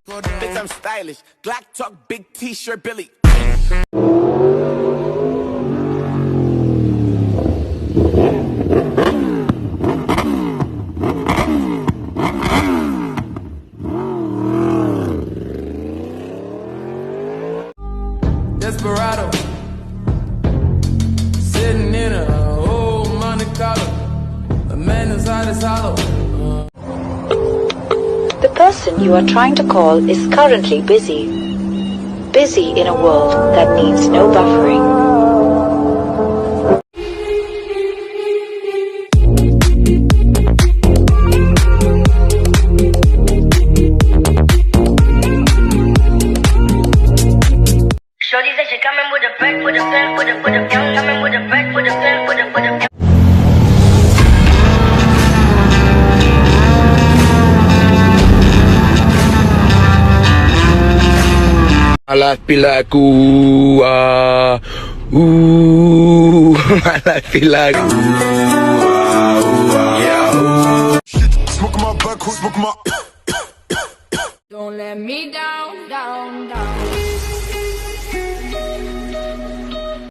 Bitch, I'm stylish. Glock talk, big t-shirt, Billy. Desperado, sitting in a old Monte Carlo. A man whose heart is hollow. The person you are trying to call is currently busy. Busy in a world that needs no buffering. Shorty said she coming with a back, with a pen, with a young, coming with a back, with a pen, with a. My life be like ooh, ooh. My life be like ooh, yeah, ooh. Smoking my black, smoking my. Don't let me down, down, down.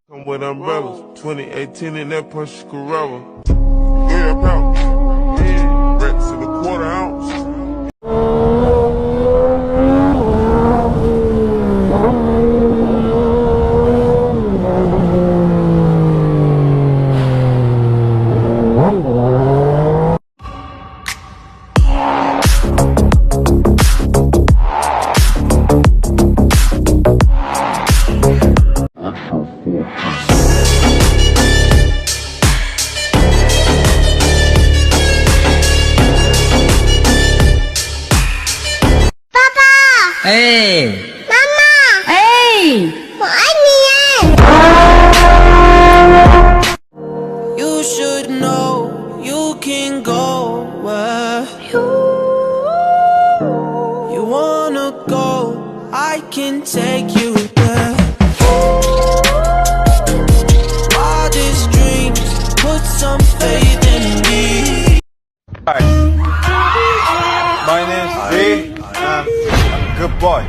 Come with umbrellas, 2018 in that Porsche Carrera. Yeah, pound. Yeah, Rex in the quarter ounce. Hey! Mama! Hey! You should know you can go where you wanna go. I can take you there. Wildest dreams, put some faith in me. My name's Z. I'm a good boy.